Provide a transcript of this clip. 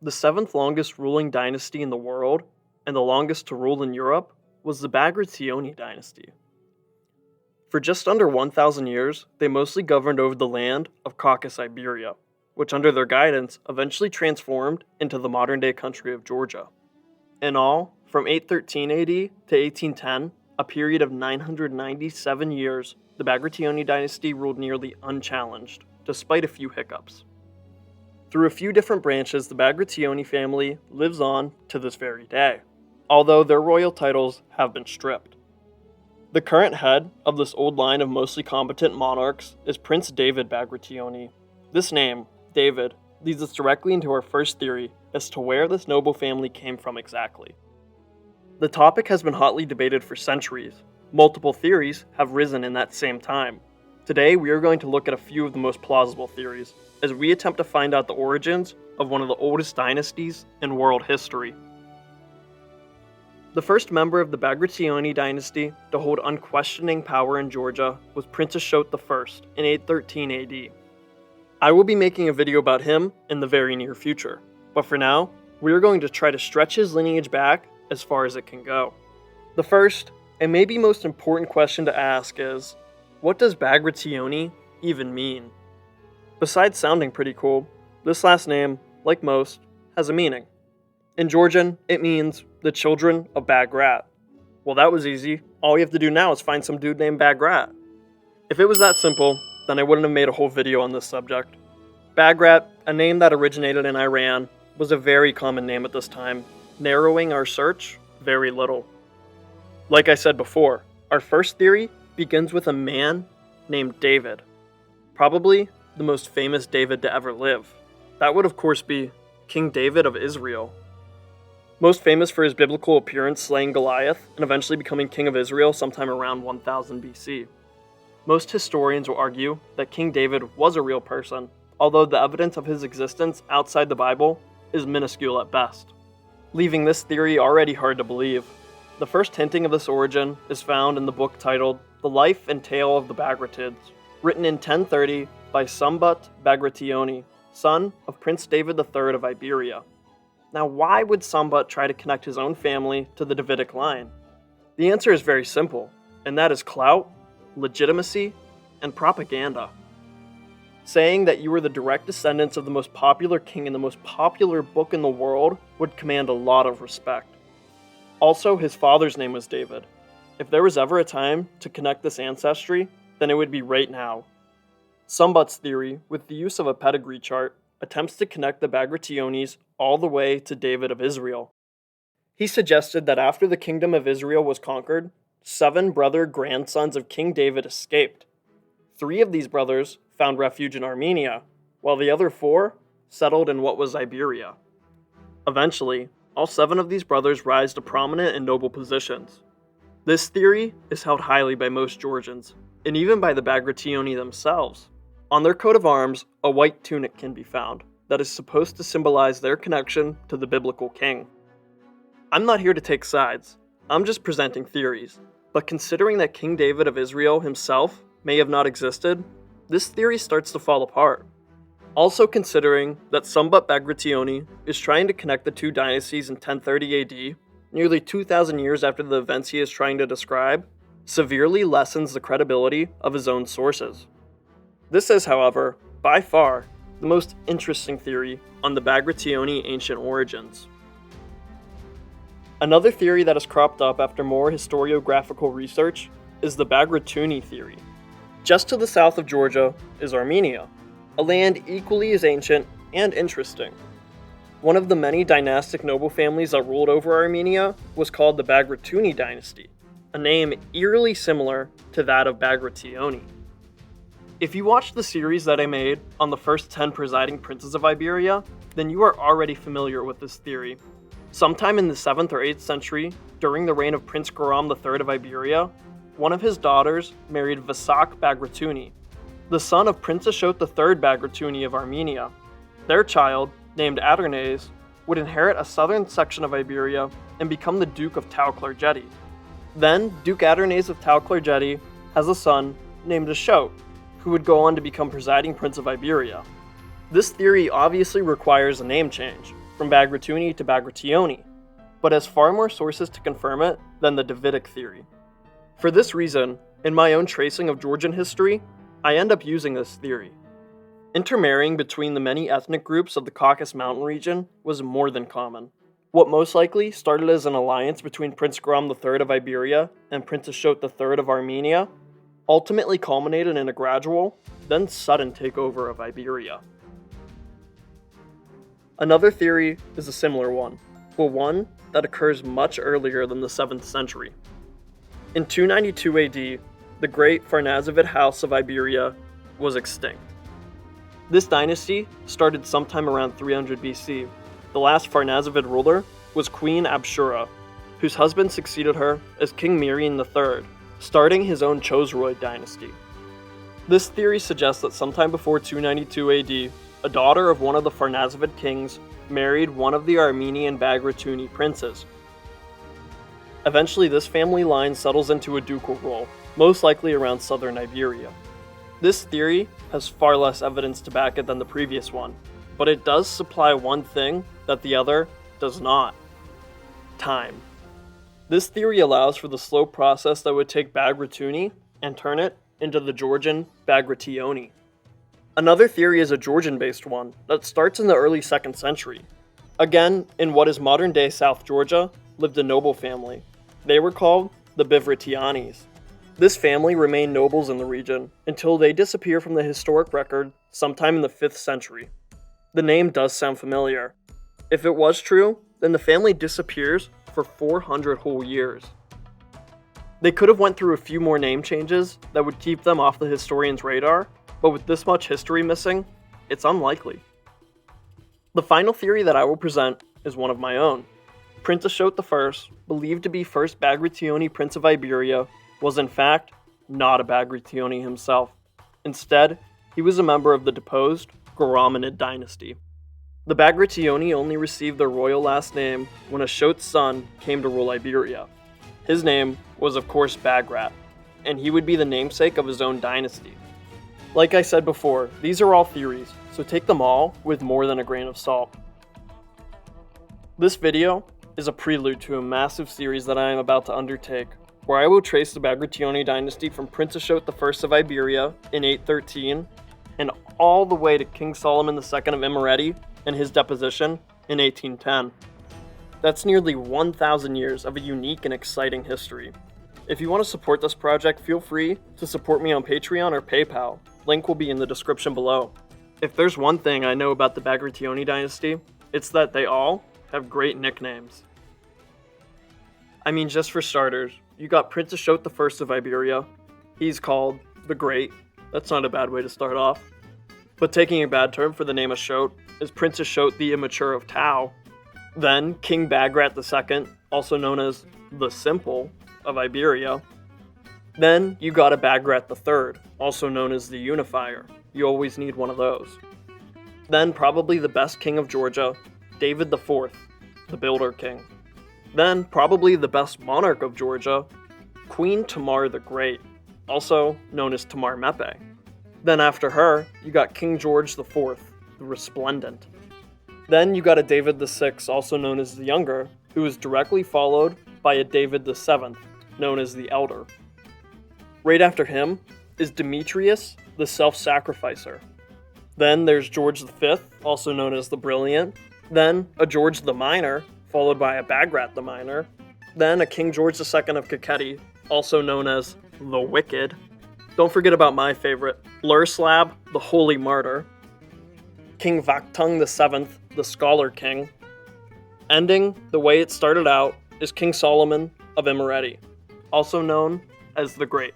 The seventh longest ruling dynasty in the world, and the longest to rule in Europe, was the Bagrationi dynasty. For just under 1,000 years, they mostly governed over the land of Caucasus Iberia, which under their guidance eventually transformed into the modern-day country of Georgia. In all, from 813 AD to 1810, a period of 997 years, the Bagrationi dynasty ruled nearly unchallenged, despite a few hiccups. Through a few different branches, the Bagrationi family lives on to this very day, although their royal titles have been stripped. The current head of this old line of mostly competent monarchs is Prince David Bagrationi. This name, David, leads us directly into our first theory as to where this noble family came from exactly. The topic has been hotly debated for centuries. Multiple theories have risen in that same time. Today, we are going to look at a few of the most plausible theories, as we attempt to find out the origins of one of the oldest dynasties in world history. The first member of the Bagrationi dynasty to hold unquestioning power in Georgia was Prince Ashot I in 813 AD. I will be making a video about him in the very near future, but for now, we are going to try to stretch his lineage back as far as it can go. The first, and maybe most important question to ask is, what does Bagrationi even mean? Besides sounding pretty cool, this last name, like most, has a meaning. In Georgian, it means the children of Bagrat. Well, that was easy. All you have to do now is find some dude named Bagrat. If it was that simple, then I wouldn't have made a whole video on this subject. Bagrat, a name that originated in Iran, was a very common name at this time, narrowing our search very little. Like I said before, our first theory begins with a man named David. Probably the most famous David to ever live. That would of course be King David of Israel. Most famous for his biblical appearance slaying Goliath and eventually becoming king of Israel sometime around 1000 BC. Most historians will argue that King David was a real person, although the evidence of his existence outside the Bible is minuscule at best, leaving this theory already hard to believe. The first hinting of this origin is found in the book titled The Life and Tale of the Bagratids, written in 1030 by Sambat Bagrationi, son of Prince David III of Iberia. Now, why would Sambat try to connect his own family to the Davidic line? The answer is very simple, and that is clout, legitimacy, and propaganda. Saying that you were the direct descendants of the most popular king in the most popular book in the world would command a lot of respect. Also, his father's name was David. If there was ever a time to connect this ancestry, then it would be right now. Sambat's theory, with the use of a pedigree chart, attempts to connect the Bagrationis all the way to David of Israel. He suggested that after the kingdom of Israel was conquered, 7 brother grandsons of King David escaped. 3 of these brothers found refuge in Armenia, while the other 4 settled in what was Iberia. Eventually, all 7 of these brothers rise to prominent and noble positions. This theory is held highly by most Georgians, and even by the Bagrationi themselves. On their coat of arms, a white tunic can be found that is supposed to symbolize their connection to the biblical king. I'm not here to take sides, I'm just presenting theories, but considering that King David of Israel himself may have not existed, this theory starts to fall apart. Also considering that Sambat Bagrationi is trying to connect the two dynasties in 1030 AD, nearly 2,000 years after the events he is trying to describe, severely lessens the credibility of his own sources. This is, however, by far, the most interesting theory on the Bagrationi ancient origins. Another theory that has cropped up after more historiographical research is the Bagrationi theory. Just to the south of Georgia is Armenia, a land equally as ancient and interesting. One of the many dynastic noble families that ruled over Armenia was called the Bagrationi dynasty, a name eerily similar to that of Bagrationi. If you watched the series that I made on the first 10 presiding princes of Iberia, then you are already familiar with this theory. Sometime in the 7th or 8th century, during the reign of Prince Goram III of Iberia, one of his daughters married Vasak Bagrationi, the son of Prince Ashot III Bagrationi of Armenia. Their child, named Adarnase, would inherit a southern section of Iberia and become the Duke of Tau-Klarjeti. Then, Duke Adarnase of Tau-Klarjeti has a son named Ashot, who would go on to become presiding prince of Iberia. This theory obviously requires a name change, from Bagratuni to Bagrationi, but has far more sources to confirm it than the Davidic theory. For this reason, in my own tracing of Georgian history, I end up using this theory. Intermarrying between the many ethnic groups of the Caucasus Mountain region was more than common. What most likely started as an alliance between Prince Bahram III of Iberia and Prince Ashot III of Armenia ultimately culminated in a gradual, then sudden takeover of Iberia. Another theory is a similar one, but one that occurs much earlier than the 7th century. In 292 AD, the great Farnazavid House of Iberia was extinct. This dynasty started sometime around 300 BC. The last Farnazavid ruler was Queen Abshura, whose husband succeeded her as King Mirian III, starting his own Chosroid dynasty. This theory suggests that sometime before 292 AD, a daughter of one of the Farnazavid kings married one of the Armenian Bagratuni princes. Eventually, this family line settles into a ducal role, most likely around southern Iberia. This theory has far less evidence to back it than the previous one, but it does supply one thing that the other does not: time. This theory allows for the slow process that would take Bagratuni and turn it into the Georgian Bagrationi. Another theory is a Georgian-based one that starts in the early 2nd century. Again, in what is modern-day South Georgia, lived a noble family. They were called the Bivratianis. This family remained nobles in the region until they disappear from the historic record sometime in the 5th century. The name does sound familiar. If it was true, then the family disappears for 400 whole years. They could have went through a few more name changes that would keep them off the historian's radar, but with this much history missing, it's unlikely. The final theory that I will present is one of my own. Prince Ashot I, believed to be first Bagrationi Prince of Iberia, was in fact not a Bagrationi himself. Instead, he was a member of the deposed Goramanid dynasty. The Bagrationi only received their royal last name when Ashot's son came to rule Iberia. His name was of course Bagrat, and he would be the namesake of his own dynasty. Like I said before, these are all theories, so take them all with more than a grain of salt. This video is a prelude to a massive series that I am about to undertake, where I will trace the Bagrationi dynasty from Prince Ashot I of Iberia in 813 and all the way to King Solomon II of Imereti and his deposition in 1810. That's nearly 1,000 years of a unique and exciting history. If you want to support this project, feel free to support me on Patreon or PayPal. Link will be in the description below. If there's one thing I know about the Bagrationi dynasty, it's that they all have great nicknames. I mean, just for starters, you got Prince Ashot I of Iberia. He's called the Great. That's not a bad way to start off. But taking a bad term for the name Ashot is Prince Ashot the Immature of Tau. Then King Bagrat II, also known as the Simple of Iberia. Then you got a Bagrat III, also known as the Unifier. You always need one of those. Then probably the best king of Georgia, David IV, the Builder King. Then probably the best monarch of Georgia, Queen Tamar the Great, also known as Tamar Mepe. Then after her, you got King George IV, the Resplendent. Then you got a David VI, also known as the Younger, who is directly followed by a David VII, known as the Elder. Right after him is Demetrius, the Self-Sacrificer. Then there's George V, also known as the Brilliant. Then a George the Minor, followed by a Bagrat the Minor. Then a King George II of Kakheti, also known as the Wicked. Don't forget about my favorite, Lurslav, the Holy Martyr. King Vakhtang VII, the Scholar King. Ending the way it started out is King Solomon of Imereti, also known as the Great.